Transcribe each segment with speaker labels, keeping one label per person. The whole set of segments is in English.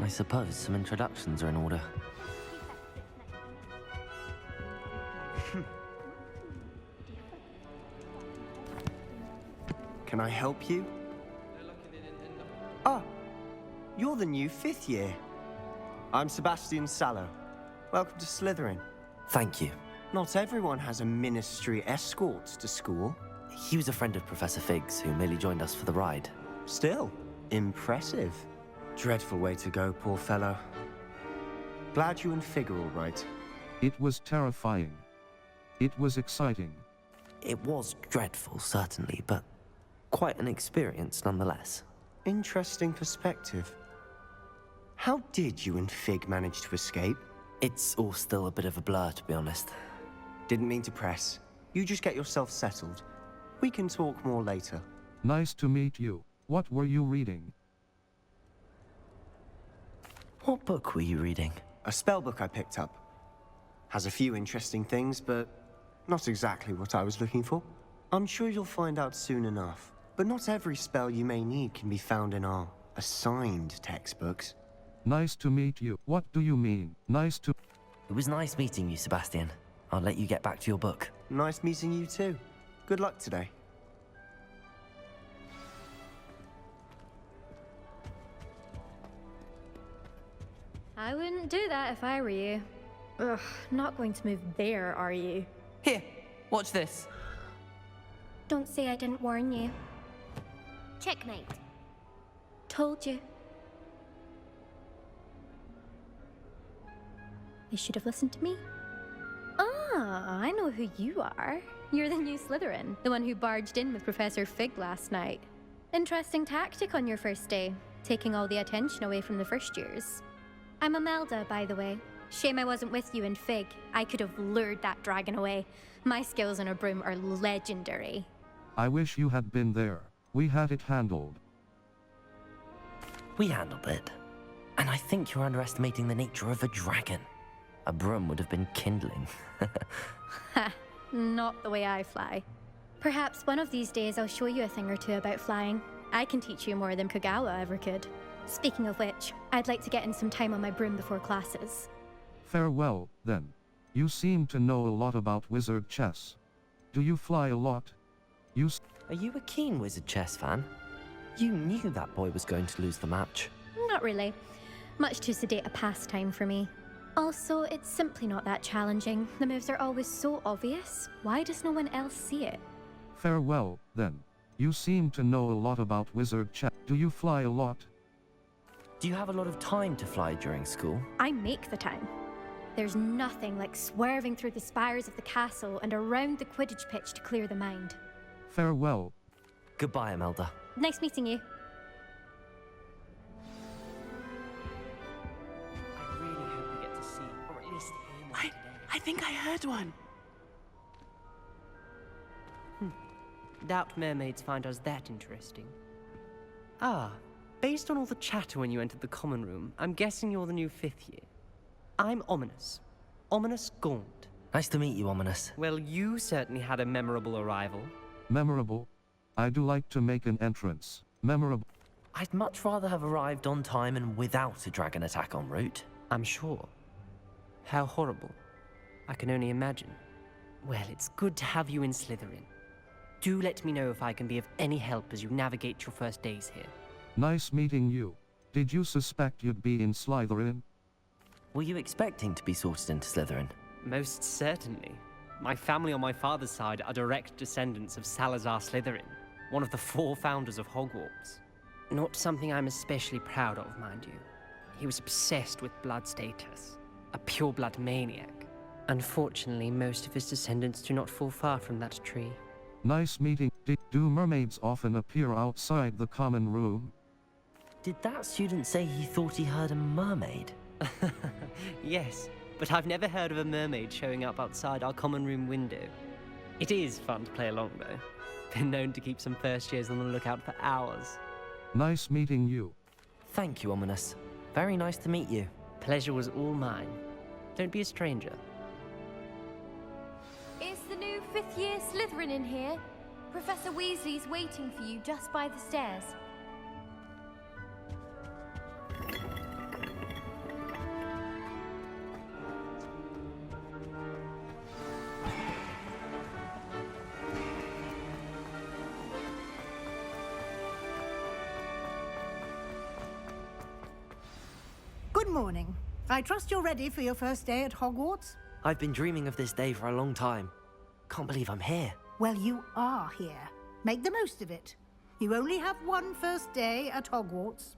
Speaker 1: I suppose some introductions are in order.
Speaker 2: Can I help you? Ah, you're the new 5th year. I'm Sebastian Sallow. Welcome to Slytherin.
Speaker 1: Thank you.
Speaker 2: Not everyone has a ministry escort to school.
Speaker 1: He was a friend of Professor Fig's who merely joined us for the ride.
Speaker 2: Still, impressive. Dreadful way to go, poor fellow. Glad you and Fig are all right.
Speaker 3: It was terrifying. It was exciting.
Speaker 1: It was dreadful, certainly, but quite an experience nonetheless.
Speaker 2: Interesting perspective. How did you and Fig manage to escape?
Speaker 1: It's all still a bit of a blur, to be honest.
Speaker 2: Didn't mean to press. You just get yourself settled. We can talk more later.
Speaker 3: Nice to meet you. What were you reading?
Speaker 1: What book were you reading?
Speaker 2: A spell book I picked up. Has a few interesting things, but not exactly what I was looking for. I'm sure you'll find out soon enough. But not every spell you may need can be found in our assigned textbooks.
Speaker 3: Nice to meet you. What do you mean? Nice to...
Speaker 1: It was nice meeting you, Sebastian. I'll let you get back to your book.
Speaker 2: Nice meeting you too. Good luck today.
Speaker 4: I wouldn't do that if I were you. Ugh, not going to move there, are you?
Speaker 5: Here, watch this.
Speaker 4: Don't say I didn't warn you.
Speaker 6: Checkmate.
Speaker 4: Told you. You should have listened to me. Ah, I know who you are. You're the new Slytherin, the one who barged in with Professor Fig last night. Interesting tactic on your first day, taking all the attention away from the first years. I'm Imelda, by the way. Shame I wasn't with you and Fig. I could have lured that dragon away. My skills on a broom are legendary.
Speaker 3: I wish you had been there. We had it handled.
Speaker 1: We handled it. And I think you're underestimating the nature of a dragon. A broom would have been kindling.
Speaker 4: Ha, not the way I fly. Perhaps one of these days I'll show you a thing or two about flying. I can teach you more than Kogawa ever could. Speaking of which, I'd like to get in some time on my broom before classes.
Speaker 3: Farewell, then. You seem to know a lot about wizard chess. Do you fly a lot?
Speaker 1: Are you a keen wizard chess fan? You knew that boy was going to lose the match.
Speaker 4: Not really. Much too sedate a pastime for me. Also, it's simply not that challenging. The moves are always so obvious. Why does no one else see it?
Speaker 3: Farewell, then. You seem to know a lot about wizard chess. Do you fly a lot?
Speaker 1: Do you have a lot of time to fly during school?
Speaker 4: I make the time. There's nothing like swerving through the spires of the castle and around the Quidditch pitch to clear the mind.
Speaker 3: Farewell.
Speaker 1: Goodbye, Imelda.
Speaker 4: Nice meeting you.
Speaker 5: I really hope we get to see, or at least hear more today.
Speaker 7: I think I heard one.
Speaker 5: Doubt mermaids find us that interesting. Ah, based on all the chatter when you entered the common room, I'm guessing you're the new 5th year. I'm Ominous. Ominous Gaunt.
Speaker 1: Nice to meet you, Ominous.
Speaker 5: Well, you certainly had a memorable arrival.
Speaker 3: Memorable? I do like to make an entrance. Memorable.
Speaker 1: I'd much rather have arrived on time and without a dragon attack en route.
Speaker 5: I'm sure. How horrible. I can only imagine. Well, it's good to have you in Slytherin. Do let me know if I can be of any help as you navigate your first days here.
Speaker 3: Nice meeting you. Did you suspect you'd be in Slytherin?
Speaker 1: Were you expecting to be sorted into Slytherin?
Speaker 5: Most certainly. My family on my father's side are direct descendants of Salazar Slytherin, one of the 4 founders of Hogwarts. Not something I'm especially proud of, mind you. He was obsessed with blood status, a pure-blood maniac. Unfortunately, most of his descendants do not fall far from that tree.
Speaker 3: Nice meeting. Do mermaids often appear outside the common room?
Speaker 1: Did that student say he thought he heard a mermaid?
Speaker 5: Yes, but I've never heard of a mermaid showing up outside our common room window. It is fun to play along, though. Been known to keep some first years on the lookout for hours.
Speaker 3: Nice meeting you.
Speaker 1: Thank you, Ominous. Very nice to meet you.
Speaker 5: Pleasure was all mine. Don't be a stranger.
Speaker 6: Is the new 5th year Slytherin in here? Professor Weasley's waiting for you just by the stairs.
Speaker 7: Good morning. I trust you're ready for your first day at Hogwarts?
Speaker 1: I've been dreaming of this day for a long time. Can't believe I'm here.
Speaker 7: Well, you are here. Make the most of it. You only have one first day at Hogwarts.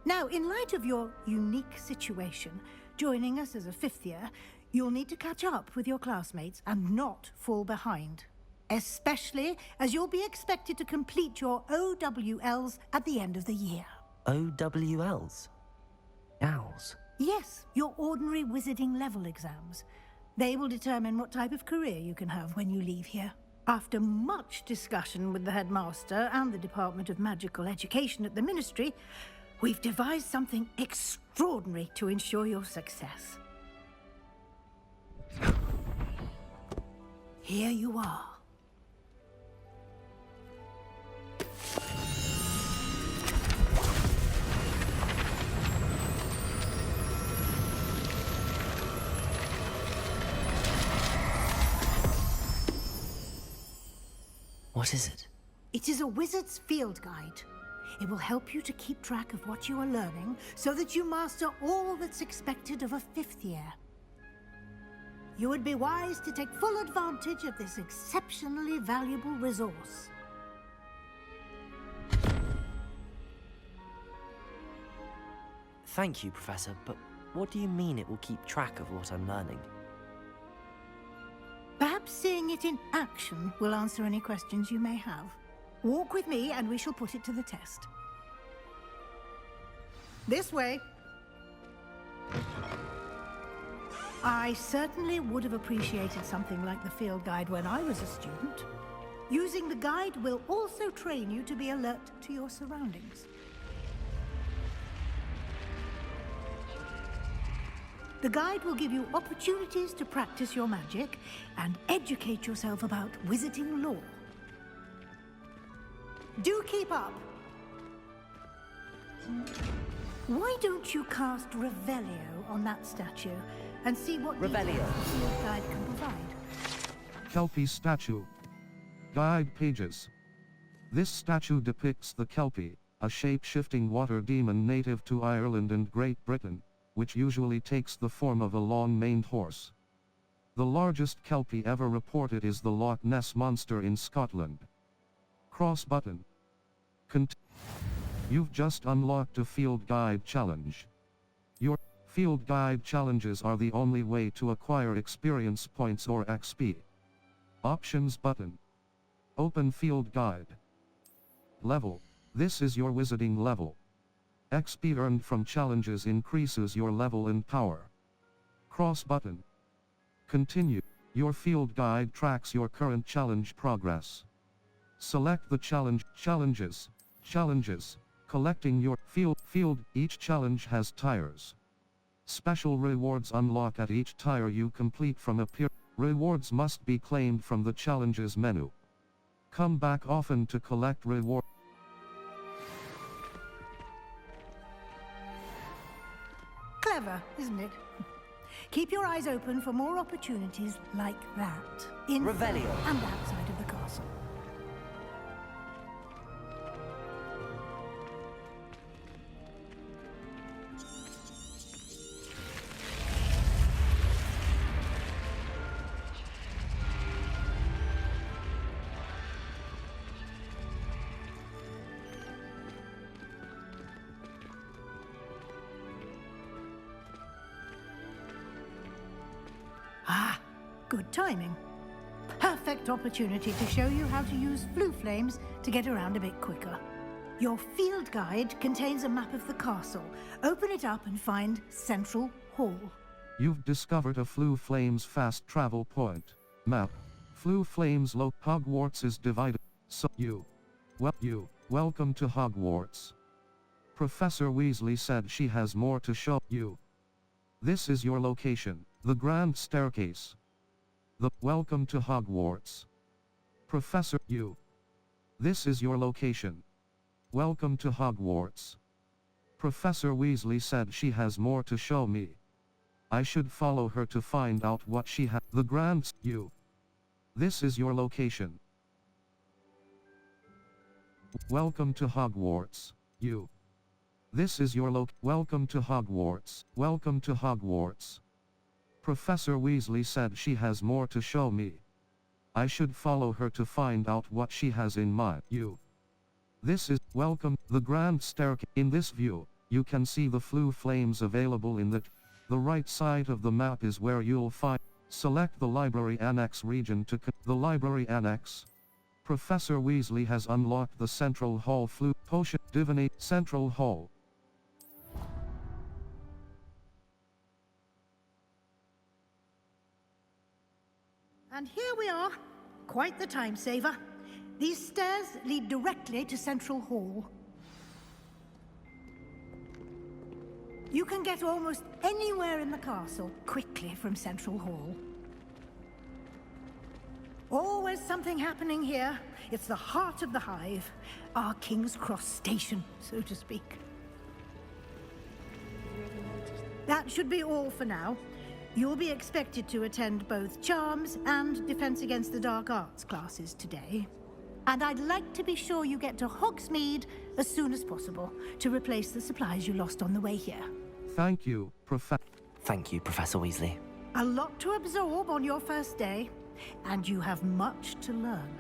Speaker 7: Now, in light of your unique situation, joining us as a fifth year, you'll need to catch up with your classmates and not fall behind. Especially as you'll be expected to complete your OWLs at the end of the year.
Speaker 1: OWLs? Owls?
Speaker 7: Yes, your ordinary wizarding level exams. They will determine what type of career you can have when you leave here. After much discussion with the headmaster and the Department of Magical Education at the Ministry, we've devised something extraordinary to ensure your success. Here you are.
Speaker 1: What is it?
Speaker 7: It is a wizard's field guide. It will help you to keep track of what you are learning so that you master all that's expected of a fifth year. You would be wise to take full advantage of this exceptionally valuable resource.
Speaker 1: Thank you, Professor, but what do you mean it will keep track of what I'm learning?
Speaker 7: Perhaps seeing it in action will answer any questions you may have. Walk with me and we shall put it to the test. This way. I certainly would have appreciated something like the field guide when I was a student. Using the guide will also train you to be alert to your surroundings. The guide will give you opportunities to practice your magic and educate yourself about wizarding lore. Do keep up! Why don't you cast Revelio on that statue and see what details the field guide can provide?
Speaker 3: Kelpie statue. Guide pages. This statue depicts the Kelpie, a shape-shifting water demon native to Ireland and Great Britain, which usually takes the form of a long-maned horse. The largest Kelpie ever reported is the Loch Ness Monster in Scotland. Cross button. You've just unlocked a field guide challenge. Your field guide challenges are the only way to acquire experience points or XP. Options button. Open field guide. Level. This is your wizarding level. XP earned from challenges increases your level and power. Cross button. Continue. Your field guide tracks your current challenge progress. Select the challenges. Collecting your field. Each challenge has tires. Special rewards unlock at each tire you complete from a peer. Rewards must be claimed from the challenges menu. Come back often to collect reward.
Speaker 7: Clever, isn't it? Keep your eyes open for more opportunities like that. In
Speaker 1: Revelio.
Speaker 7: and outside of the castle. Ah, good timing. Perfect opportunity to show you how to use flue flames to get around a bit quicker. Your field guide contains a map of the castle. Open it up and find Central Hall.
Speaker 3: You've discovered a Flue Flames fast travel point. Map. Flue Flames Hogwarts is divided. So welcome to Hogwarts. Professor Weasley said she has more to show you. This is your location. The Grand Staircase. Welcome to Hogwarts. Professor This is your location. Welcome to Hogwarts. Professor Weasley said she has more to show me. I should follow her to find out what she has. The Grand This is your location. Welcome to Hogwarts. This is your welcome to Hogwarts. Welcome to Hogwarts. Professor Weasley said she has more to show me. I should follow her to find out what she has in mind. This is welcome, the grand staircase. In this view, you can see the flue flames available in the right side of the map is where you'll find. Select the Library Annex region to the Library Annex. Professor Weasley has unlocked the Central Hall flue potion divinate Central Hall.
Speaker 7: And here we are. Quite the time saver. These stairs lead directly to Central Hall. You can get almost anywhere in the castle quickly from Central Hall. Always something happening here. It's the heart of the Hive. Our King's Cross station, so to speak. That should be all for now. You'll be expected to attend both Charms and Defense Against the Dark Arts classes today. And I'd like to be sure you get to Hogsmeade as soon as possible to replace the supplies you lost on the way here.
Speaker 3: Thank you,
Speaker 1: Thank you, Professor Weasley.
Speaker 7: A lot to absorb on your first day, and you have much to learn.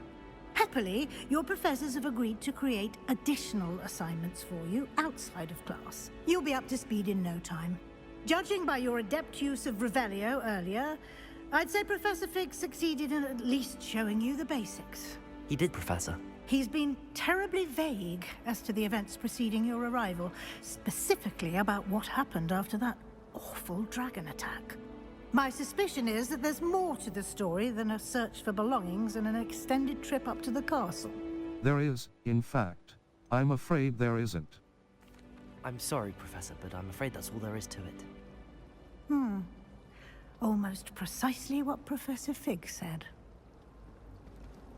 Speaker 7: Happily, your professors have agreed to create additional assignments for you outside of class. You'll be up to speed in no time. Judging by your adept use of Revelio earlier, I'd say Professor Fig succeeded in at least showing you the basics.
Speaker 1: He did, Professor.
Speaker 7: He's been terribly vague as to the events preceding your arrival, specifically about what happened after that awful dragon attack. My suspicion is that there's more to the story than a search for belongings and an extended trip up to the castle.
Speaker 3: There is, in fact. I'm afraid there isn't.
Speaker 1: I'm sorry, Professor, but I'm afraid that's all there is to it.
Speaker 7: Almost precisely what Professor Fig said.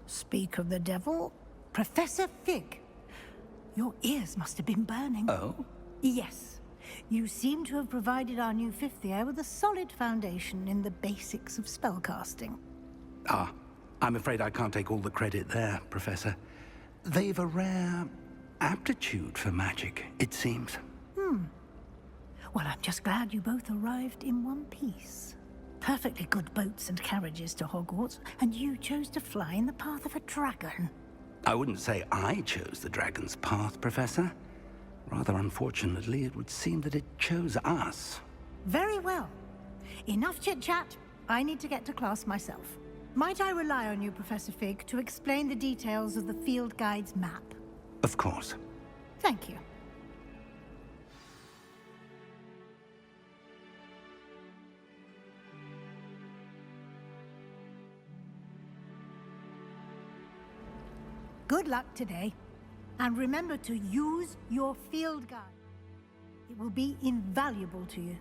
Speaker 7: Speak of the devil, Professor Fig. Your ears must have been burning.
Speaker 8: Oh?
Speaker 7: Yes. You seem to have provided our new fifth year with a solid foundation in the basics of spellcasting.
Speaker 8: Ah, I'm afraid I can't take all the credit there, Professor. They've a rare aptitude for magic, it seems.
Speaker 7: Well, I'm just glad you both arrived in one piece. Perfectly good boats and carriages to Hogwarts, and you chose to fly in the path of a dragon.
Speaker 8: I wouldn't say I chose the dragon's path, Professor. Rather unfortunately, it would seem that it chose us.
Speaker 7: Very well. Enough chit-chat. I need to get to class myself. Might I rely on you, Professor Fig, to explain the details of the field guide's map?
Speaker 8: Of course.
Speaker 7: Thank you. Good luck today. And remember to use your field guide. It will be invaluable to you.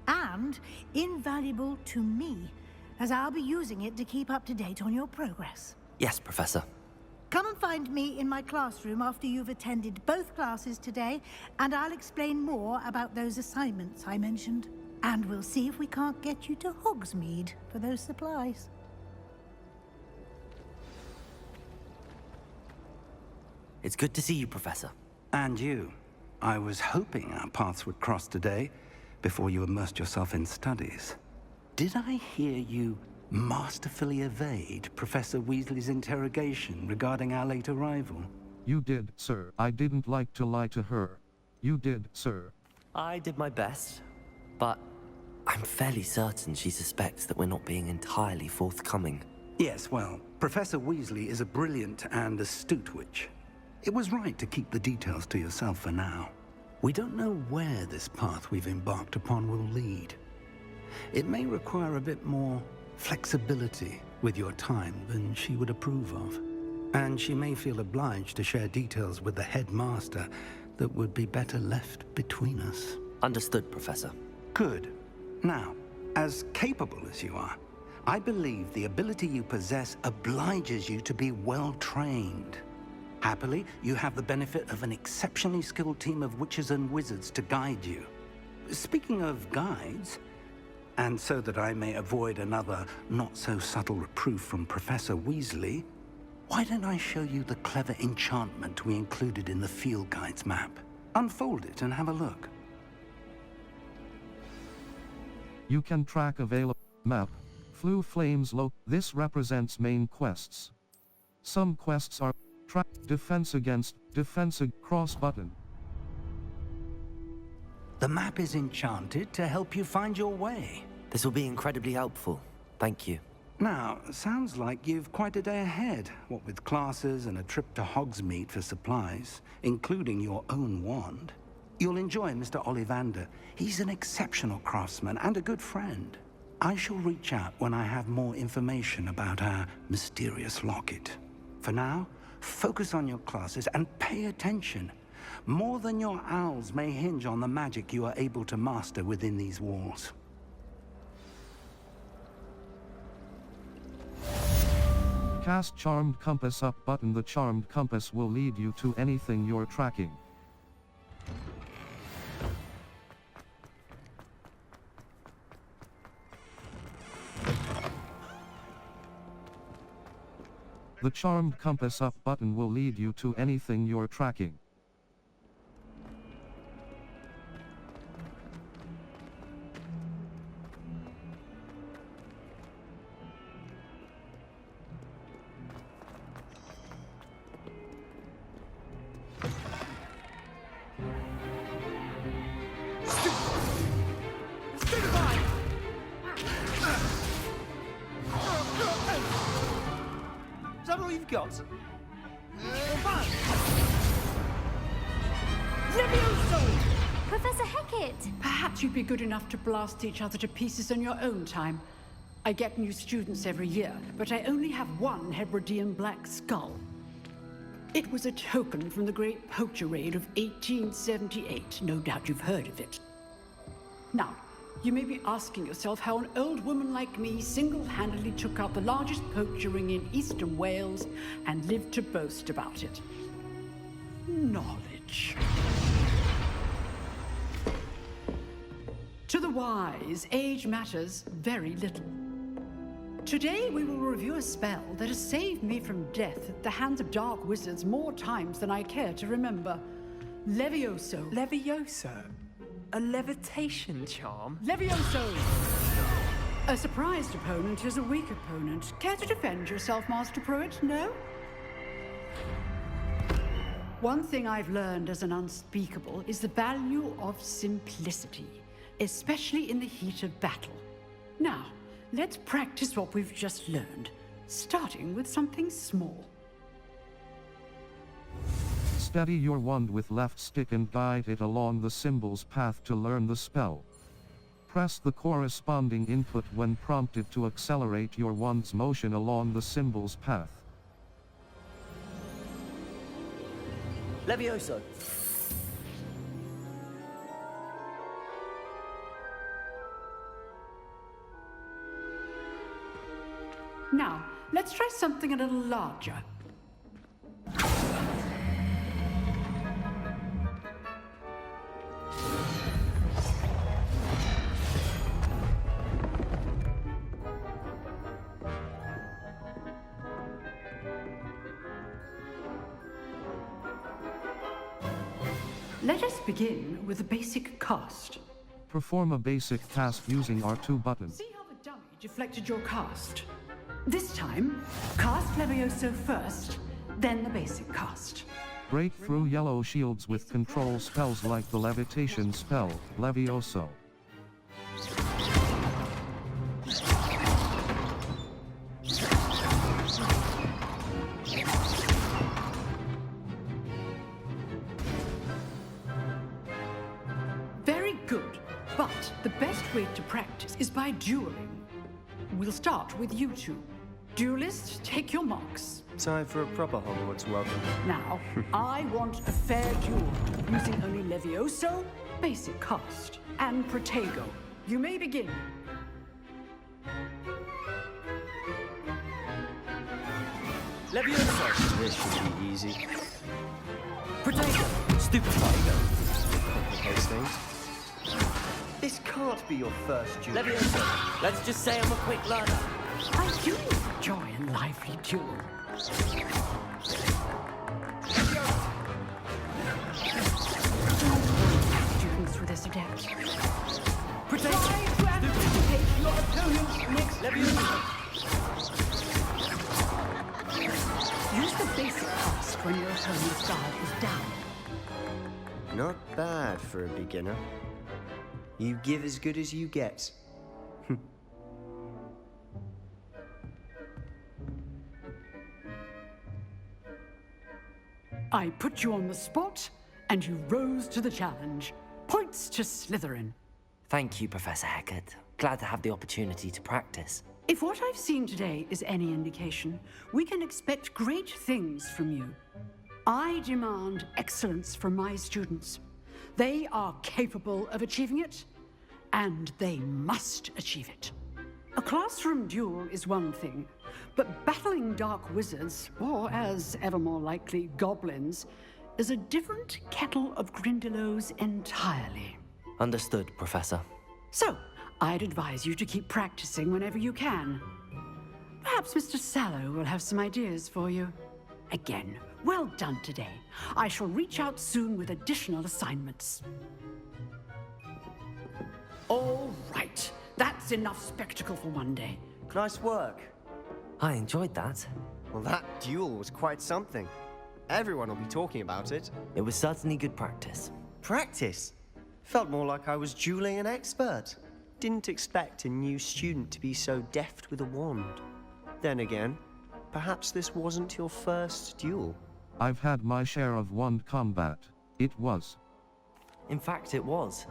Speaker 7: And invaluable to me, as I'll be using it to keep up to date on your progress.
Speaker 1: Yes, Professor.
Speaker 7: Come and find me in my classroom after you've attended both classes today, and I'll explain more about those assignments I mentioned. And we'll see if we can't get you to Hogsmeade for those supplies.
Speaker 1: It's good to see you, Professor.
Speaker 8: And you. I was hoping our paths would cross today, before you immersed yourself in studies. Did I hear you masterfully evade Professor Weasley's interrogation regarding our late arrival?
Speaker 3: You did, sir. I didn't like to lie to her. You did, sir.
Speaker 1: I did my best, but I'm fairly certain she suspects that we're not being entirely forthcoming.
Speaker 8: Yes, well, Professor Weasley is a brilliant and astute witch. It was right to keep the details to yourself for now. We don't know where this path we've embarked upon will lead. It may require a bit more flexibility with your time than she would approve of. And she may feel obliged to share details with the headmaster that would be better left between us.
Speaker 1: Understood, Professor.
Speaker 8: Good. Now, as capable as you are, I believe the ability you possess obliges you to be well trained. Happily, you have the benefit of an exceptionally skilled team of witches and wizards to guide you. Speaking of guides, and so that I may avoid another not-so-subtle reproof from Professor Weasley, why don't I show you the clever enchantment we included in the field guide's map? Unfold it and have a look.
Speaker 3: You can track available map. Flu Flames Low. This represents main quests. Some quests are track defense against cross button.
Speaker 8: The map is enchanted to help you find your way.
Speaker 1: This will be incredibly helpful. Thank you.
Speaker 8: Now, sounds like you've quite a day ahead, what with classes and a trip to Hogsmeade for supplies, including your own wand. You'll enjoy Mr. Ollivander. He's an exceptional craftsman and a good friend. I shall reach out when I have more information about our mysterious locket. For now, focus on your classes and pay attention. More than your owls may hinge on the magic you are able to master within these walls.
Speaker 3: Cast Charmed Compass up button. The Charmed Compass will lead you to anything you're tracking. The Charmed Compass up button will lead you to anything you're tracking.
Speaker 9: Is that all you've got?
Speaker 6: Professor Hecat!
Speaker 10: Perhaps you'd be good enough to blast each other to pieces on your own time. I get new students every year, but I only have one Hebridean black skull. It was a token from the Great Poacher Raid of 1878. No doubt you've heard of it. Now, you may be asking yourself how an old woman like me single-handedly took out the largest poacher ring in eastern Wales and lived to boast about it. Knowledge. To the wise, age matters very little. Today we will review a spell that has saved me from death at the hands of dark wizards more times than I care to remember. Levioso.
Speaker 9: Levioso? A levitation charm?
Speaker 10: Levioso! A surprised opponent is a weak opponent. Care to defend yourself, Master Pruitt? No? One thing I've learned as an unspeakable is the value of simplicity, especially in the heat of battle. Now, let's practice what we've just learned, starting with something small.
Speaker 3: Steady your wand with left stick and guide it along the symbol's path to learn the spell. Press the corresponding input when prompted to accelerate your wand's motion along the symbol's path.
Speaker 1: Levioso.
Speaker 10: Now, let's try something a little larger. Let us begin with a basic cast.
Speaker 3: Perform a basic cast using R2 button.
Speaker 10: See how the dummy deflected your cast? This time, cast Levioso first, then the basic cast.
Speaker 3: Break through yellow shields with control spells like the levitation spell, Levioso.
Speaker 10: Very good, but the best way to practice is by dueling. We'll start with you two. Duelists, take your marks.
Speaker 2: Time for a proper Hogwarts welcome.
Speaker 10: Now, I want a fair duel, using only Levioso, basic cast, and Protego. You may begin.
Speaker 1: Levioso.
Speaker 2: This should be easy.
Speaker 1: Protego. Stupefy.
Speaker 2: Complicates things. This can't be your first duel.
Speaker 1: Levioso. Let's just say I'm a quick learner.
Speaker 10: I do enjoy a lively duel. Professor Dex. Try to anticipate your opponent's next move. Use the basic cast when your opponent's guard is down.
Speaker 2: Not bad for a beginner. You give as good as you get.
Speaker 10: I put you on the spot, and you rose to the challenge. Points to Slytherin.
Speaker 1: Thank you, Professor Hecat. Glad to have the opportunity to practice.
Speaker 10: If what I've seen today is any indication, we can expect great things from you. I demand excellence from my students. They are capable of achieving it, and they must achieve it. A classroom duel is one thing, but battling dark wizards, or as ever more likely, goblins, is a different kettle of Grindylows entirely.
Speaker 1: Understood, Professor.
Speaker 10: So, I'd advise you to keep practicing whenever you can. Perhaps Mr. Sallow will have some ideas for you. Again, well done today. I shall reach out soon with additional assignments. All right. That's enough spectacle for one day.
Speaker 2: Nice work.
Speaker 1: I enjoyed that.
Speaker 2: Well, that duel was quite something. Everyone will be talking about it.
Speaker 1: It was certainly good practice.
Speaker 2: Practice? Felt more like I was dueling an expert. Didn't expect a new student to be so deft with a wand. Then again, perhaps this wasn't your first duel.
Speaker 3: I've had my share of wand combat. It was.
Speaker 1: In fact, it was.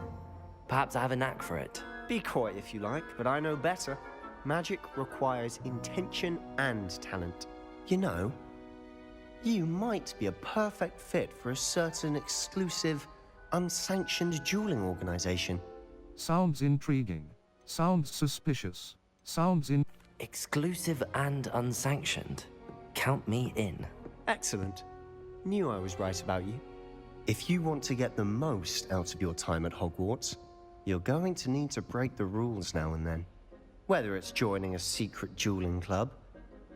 Speaker 1: Perhaps I have a knack for it.
Speaker 2: Be coy if you like, but I know better. Magic requires intention and talent. You know, you might be a perfect fit for a certain exclusive, unsanctioned dueling organization.
Speaker 3: Sounds intriguing. Sounds suspicious. Sounds
Speaker 1: Exclusive and unsanctioned. Count me in.
Speaker 2: Excellent. Knew I was right about you. If you want to get the most out of your time at Hogwarts, you're going to need to break the rules now and then. Whether it's joining a secret dueling club,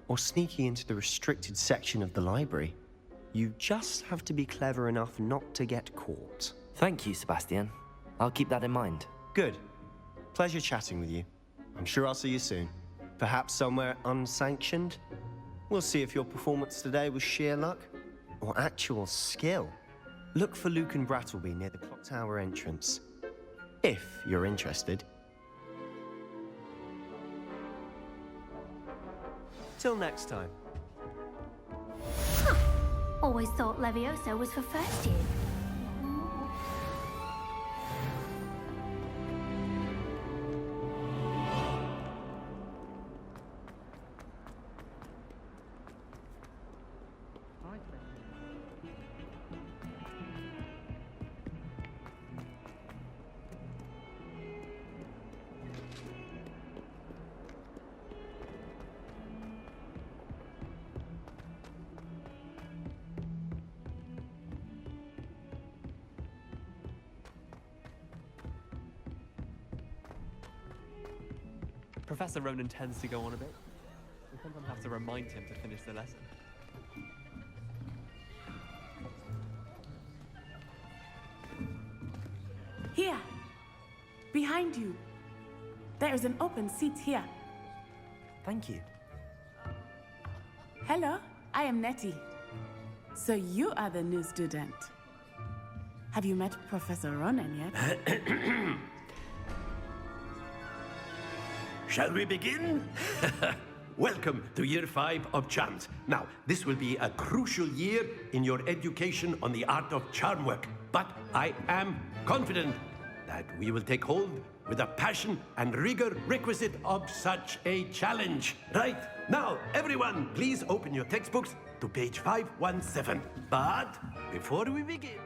Speaker 2: or sneaking into the restricted section of the library, you just have to be clever enough not to get caught.
Speaker 1: Thank you, Sebastian. I'll keep that in mind.
Speaker 2: Good. Pleasure chatting with you. I'm sure I'll see you soon. Perhaps somewhere unsanctioned? We'll see if your performance today was sheer luck, or actual skill. Look for Luke and Brattleby near the clock tower entrance. If you're interested. Till next time.
Speaker 6: Always thought Levioso was for first year.
Speaker 9: Professor Ronan tends to go on a bit. We sometimes have to remind him to finish the lesson.
Speaker 11: Here, behind you. There is an open seat here.
Speaker 1: Thank you.
Speaker 11: Hello, I am Nettie. So you are the new student. Have you met Professor Ronan yet?
Speaker 12: Shall we begin? Welcome to Year 5 of Charms. Now, this will be a crucial year in your education on the art of charm work. But I am confident that we will take hold with the passion and rigor requisite of such a challenge. Right, now, everyone, please open your textbooks to page 517. But before we begin,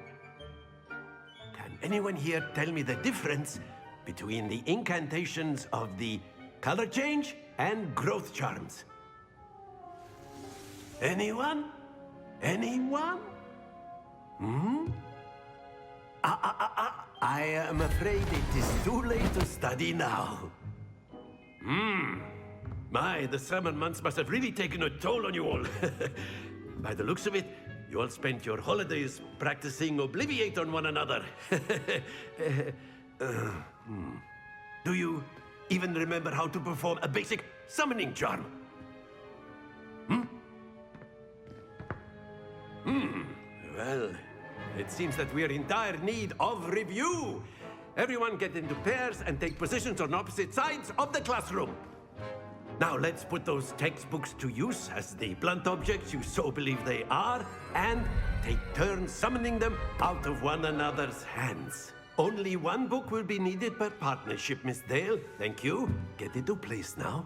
Speaker 12: can anyone here tell me the difference between the incantations of the color change and growth charms? Anyone? Anyone? I am afraid it is too late to study now. My, the summer months must have really taken a toll on you all. By the looks of it, you all spent your holidays practicing Obliviate on one another. Do you even remember how to perform a basic summoning charm? Well, it seems that we're in dire need of review. Everyone get into pairs and take positions on opposite sides of the classroom. Now let's put those textbooks to use as the blunt objects you so believe they are, and take turns summoning them out of one another's hands. Only one book will be needed per partnership, Miss Dale. Thank you. Get into place now.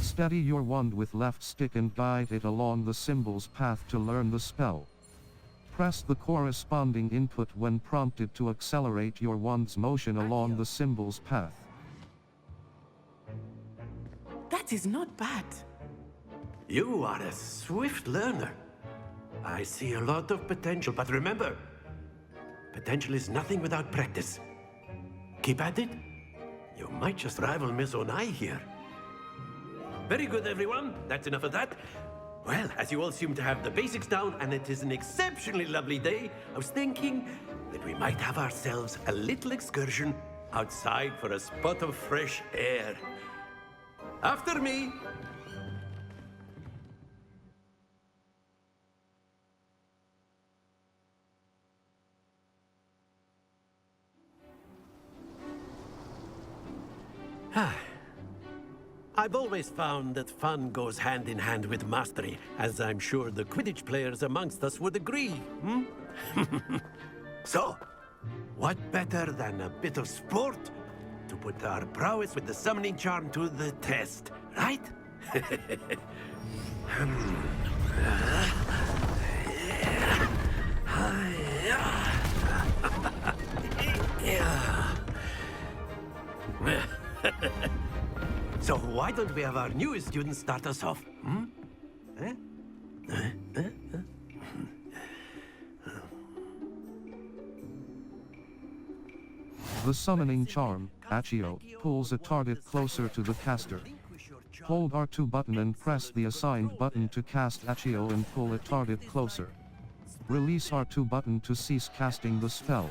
Speaker 3: Steady your wand with left stick and guide it along the symbol's path to learn the spell. Press the corresponding input when prompted to accelerate your wand's motion along the symbol's path.
Speaker 11: That is not bad.
Speaker 12: You are a swift learner. I see a lot of potential, but remember, potential is nothing without practice. Keep at it. You might just rival Miss Onai here. Very good, everyone. That's enough of that. Well, as you all seem to have the basics down, and it is an exceptionally lovely day, I was thinking that we might have ourselves a little excursion outside for a spot of fresh air. After me. I've always found that fun goes hand in hand with mastery, as I'm sure the Quidditch players amongst us would agree, So, what better than a bit of sport to put our prowess with the summoning charm to the test, right? So why don't we have our newest student start us off?
Speaker 3: The summoning charm, Accio, pulls a target closer to the caster. Hold R2 button and press the assigned button to cast Accio and pull a target closer. Release R2 button to cease casting the spell.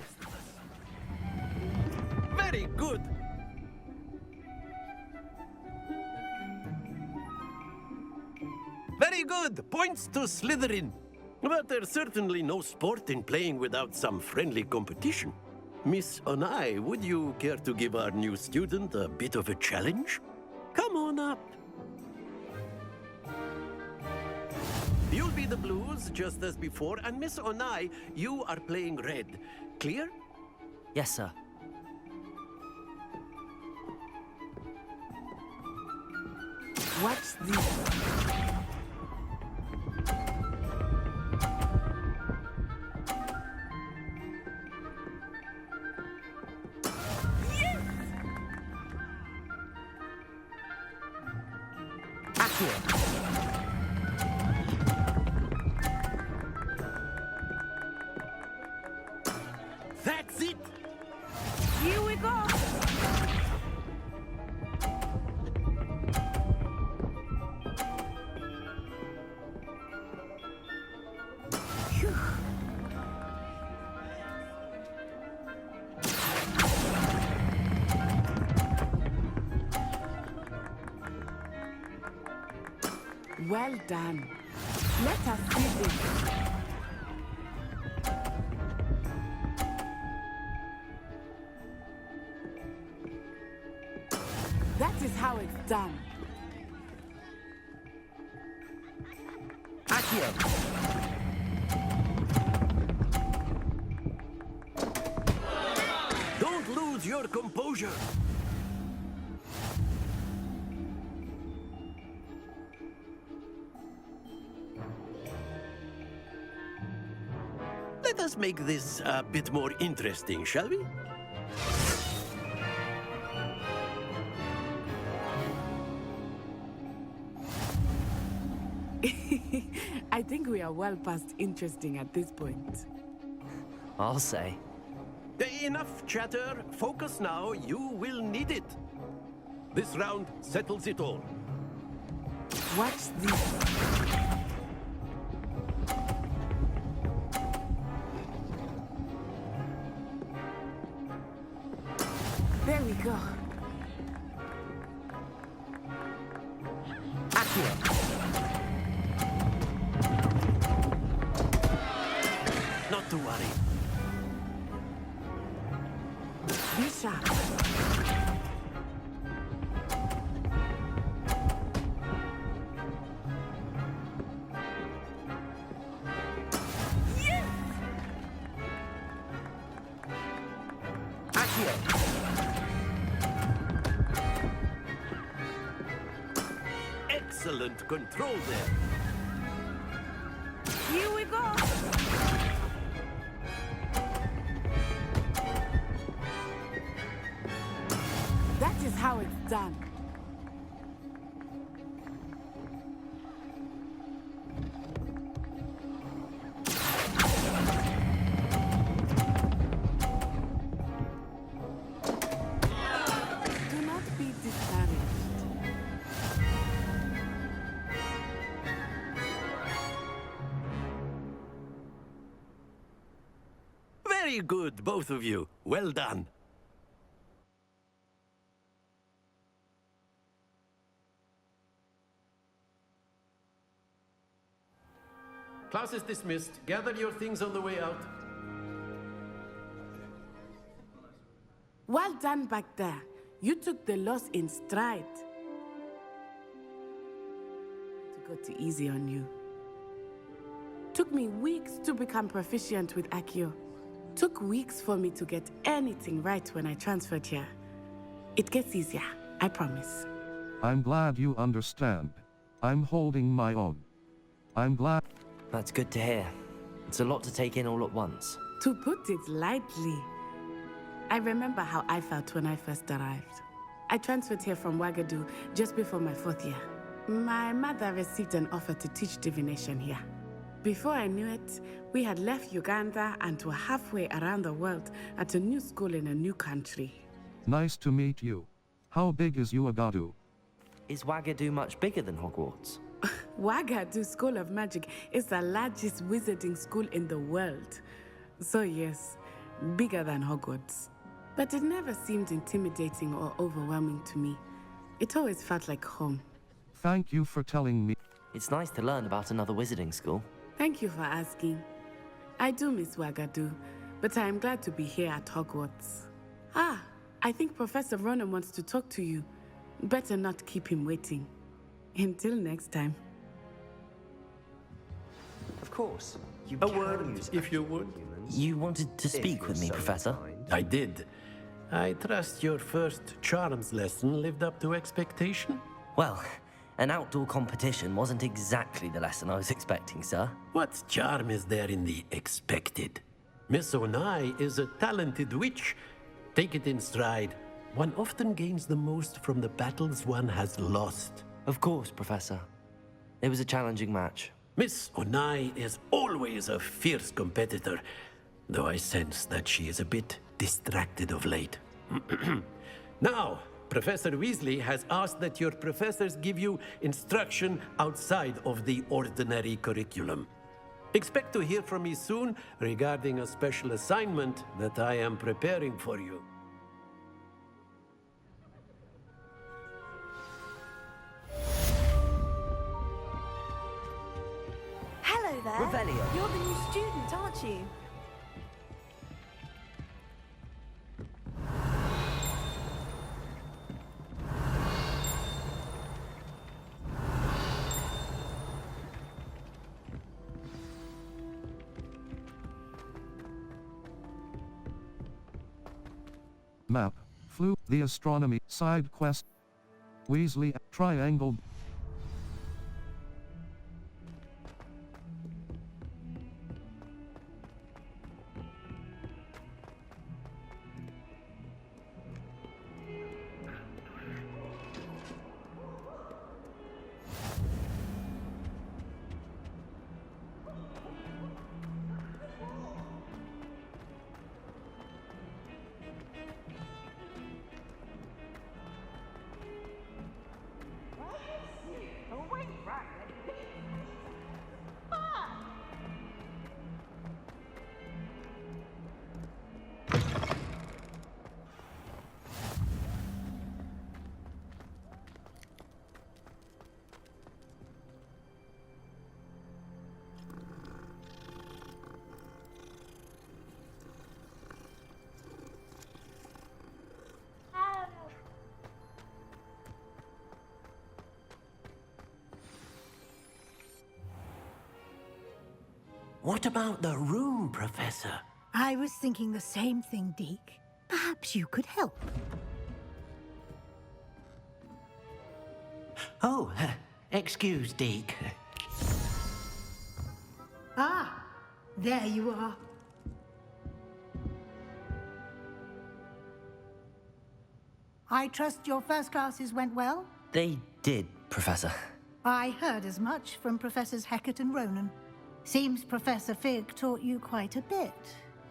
Speaker 12: Very good! Very good! Points to Slytherin. But there's certainly no sport in playing without some friendly competition. Miss Onai, would you care to give our new student a bit of a challenge? Come on up. You'll be the blues, just as before, and Miss Onai, you are playing red. Clear?
Speaker 1: Yes, sir.
Speaker 11: Watch this.
Speaker 12: That's it!
Speaker 11: Here we go! Well done. Let us see this. That is how it's done.
Speaker 1: Accio!
Speaker 12: Don't lose your composure. Let us make this a bit more interesting, shall we?
Speaker 11: I think we are well past interesting at this point.
Speaker 1: I'll say.
Speaker 12: Enough chatter. Focus now. You will need it. This round settles it all.
Speaker 11: Watch this. Here we go.
Speaker 12: Not to worry.
Speaker 11: Be sharp.
Speaker 12: Excellent control there.
Speaker 11: Here we go. That is how it's done. Do not be discouraged.
Speaker 12: Very good, both of you. Well done. Class is dismissed. Gather your things on the way out.
Speaker 11: Well done back there. You took the loss in stride. To go too easy on you. Took me weeks to become proficient with Accio. Took weeks for me to get anything right when I transferred here. It gets easier, I promise.
Speaker 3: I'm glad you understand. I'm holding my own. I'm glad.
Speaker 1: That's good to hear. It's a lot to take in all at once.
Speaker 11: To put it lightly, I remember how I felt when I first arrived. I transferred here from Wagadu just before my 4th year. My mother received an offer to teach divination here. Before I knew it, we had left Uganda and were halfway around the world at a new school in a new country.
Speaker 3: Nice to meet you. How big is Uagadu?
Speaker 1: Is Wagadu much bigger than Hogwarts?
Speaker 11: Wagadu School of Magic is the largest wizarding school in the world. So yes, bigger than Hogwarts. But it never seemed intimidating or overwhelming to me. It always felt like home.
Speaker 3: Thank you for telling me.
Speaker 1: It's nice to learn about another wizarding school.
Speaker 11: Thank you for asking. I do miss Wagadu, but I am glad to be here at Hogwarts. Ah, I think Professor Ronan wants to talk to you. Better not keep him waiting. Until next time.
Speaker 2: Of course.
Speaker 12: A word, if you would.
Speaker 1: You wanted to speak with me, Professor?
Speaker 12: I did. I trust your first charms lesson lived up to expectation?
Speaker 1: Well, an outdoor competition wasn't exactly the lesson I was expecting, sir.
Speaker 12: What charm is there in the expected? Miss Onai is a talented witch. Take it in stride. One often gains the most from the battles one has lost.
Speaker 1: Of course, Professor. It was a challenging match.
Speaker 12: Miss Onai is always a fierce competitor, though I sense that she is a bit distracted of late. Now, Professor Weasley has asked that your professors give you instruction outside of the ordinary curriculum. Expect to hear from me soon regarding a special assignment that I am preparing for you.
Speaker 6: Hello there.
Speaker 1: Revelio.
Speaker 6: You're the new student, aren't you?
Speaker 3: Map. Flew. The astronomy. Side quest. Weasley. Triangle.
Speaker 12: What about the room, Professor?
Speaker 7: I was thinking the same thing, Deke. Perhaps you could help.
Speaker 12: Oh, excuse, Deke.
Speaker 7: Ah, there you are. I trust your first classes went well?
Speaker 1: They did, Professor.
Speaker 7: I heard as much from Professors Hecat and Ronan. Seems Professor Fig taught you quite a bit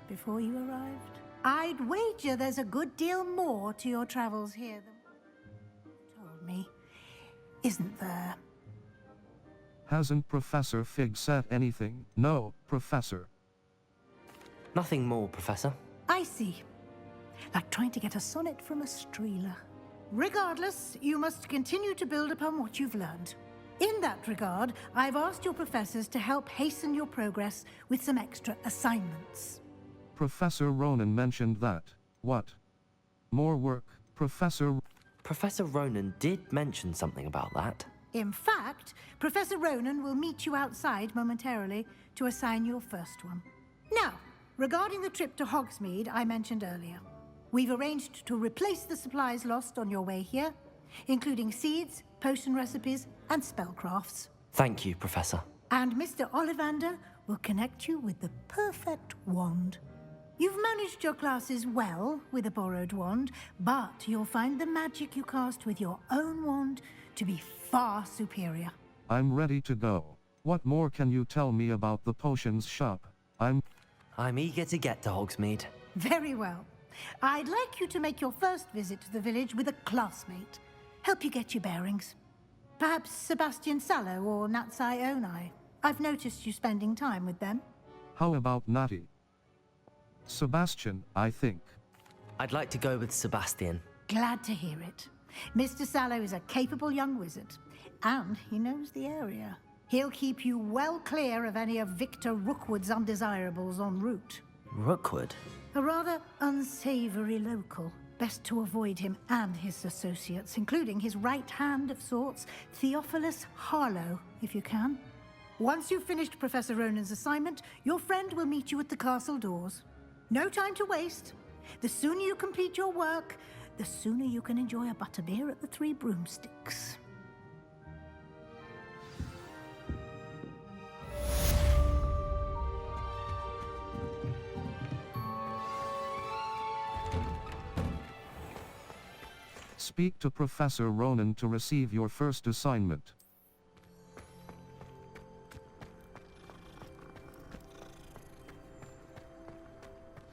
Speaker 7: before you arrived. I'd wager there's a good deal more to your travels here than you told me, isn't there?
Speaker 3: Hasn't Professor Fig said anything? No, Professor.
Speaker 1: Nothing more, Professor.
Speaker 7: I see. Like trying to get a sonnet from a streeler. Regardless, you must continue to build upon what you've learned. In that regard, I've asked your professors to help hasten your progress with some extra assignments.
Speaker 3: Professor Ronan mentioned that. What? More work, Professor...
Speaker 1: Professor Ronan did mention something about that.
Speaker 7: In fact, Professor Ronan will meet you outside momentarily to assign your first one. Now, regarding the trip to Hogsmeade I mentioned earlier, we've arranged to replace the supplies lost on your way here, including seeds, potion recipes, and spellcrafts.
Speaker 1: Thank you, Professor.
Speaker 7: And Mr. Ollivander will connect you with the perfect wand. You've managed your classes well with a borrowed wand, but you'll find the magic you cast with your own wand to be far superior.
Speaker 3: I'm ready to go. What more can you tell me about the potions shop? I'm
Speaker 1: eager to get to Hogsmeade.
Speaker 7: Very well. I'd like you to make your first visit to the village with a classmate. Help you get your bearings. Perhaps Sebastian Sallow or Natsai Onai. I've noticed you spending time with them.
Speaker 3: How about Natty? Sebastian, I think.
Speaker 1: I'd like to go with Sebastian.
Speaker 7: Glad to hear it. Mr. Sallow is a capable young wizard, and he knows the area. He'll keep you well clear of any of Victor Rookwood's undesirables en route.
Speaker 1: Rookwood?
Speaker 7: A rather unsavory local. Best to avoid him and his associates, including his right hand of sorts, Theophilus Harlow, if you can. Once you've finished Professor Ronan's assignment, your friend will meet you at the castle doors. No time to waste. The sooner you complete your work, the sooner you can enjoy a butterbeer at the Three Broomsticks.
Speaker 3: Speak to Professor Ronan to receive your first assignment.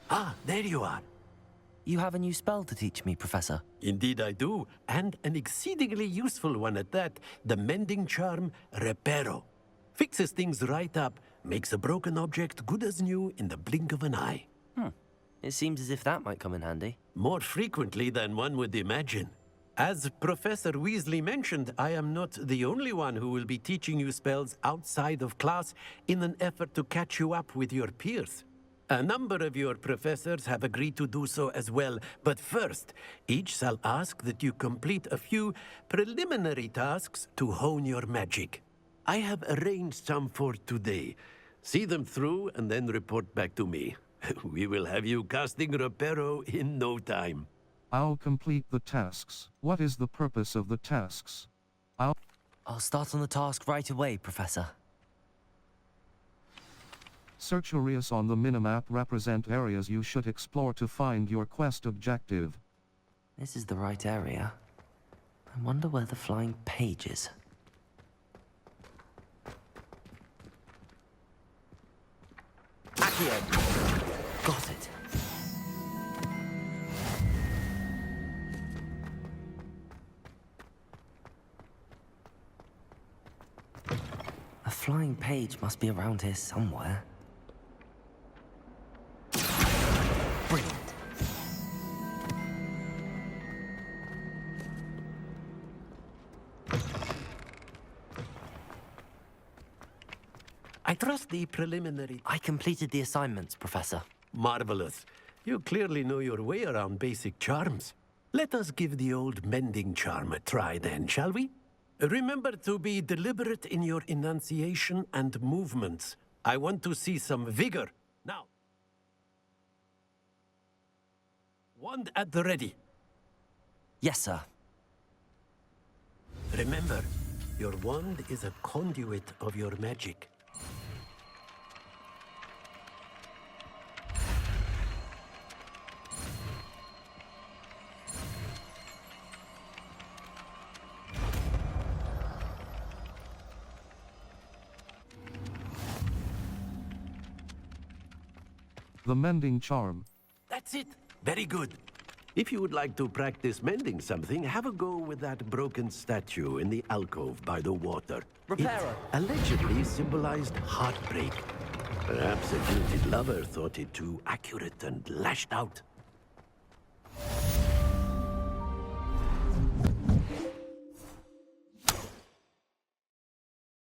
Speaker 12: Ah, there you are.
Speaker 1: You have a new spell to teach me, Professor.
Speaker 12: Indeed I do, and an exceedingly useful one at that. The mending charm, Reparo. Fixes things right up, makes a broken object good as new in the blink of an eye.
Speaker 1: It seems as if that might come in handy.
Speaker 12: More frequently than one would imagine. As Professor Weasley mentioned, I am not the only one who will be teaching you spells outside of class in an effort to catch you up with your peers. A number of your professors have agreed to do so as well, but first, each shall ask that you complete a few preliminary tasks to hone your magic. I have arranged some for today. See them through and then report back to me. We will have you casting Reparo in no time.
Speaker 3: I'll complete the tasks. What is the purpose of the tasks?
Speaker 1: I'll start on the task right away, Professor.
Speaker 3: Search areas on the minimap represent areas you should explore to find your quest objective.
Speaker 1: This is the right area. I wonder where the flying page is. Accio! Got it. A flying page must be around here somewhere. Brilliant.
Speaker 12: I trust the preliminary...
Speaker 1: I completed the assignments, Professor.
Speaker 12: Marvelous. You clearly know your way around basic charms. Let us give the old mending charm a try then, shall we? Remember to be deliberate in your enunciation and movements. I want to see some vigor. Now. Wand at the ready.
Speaker 1: Yes, sir.
Speaker 12: Remember, your wand is a conduit of your magic.
Speaker 3: The mending charm.
Speaker 12: That's it. Very good. If you would like to practice mending something, have a go with that broken statue in the alcove by the water.
Speaker 1: Repairer.
Speaker 12: It allegedly symbolized heartbreak. Perhaps a guilty lover thought it too accurate and lashed out.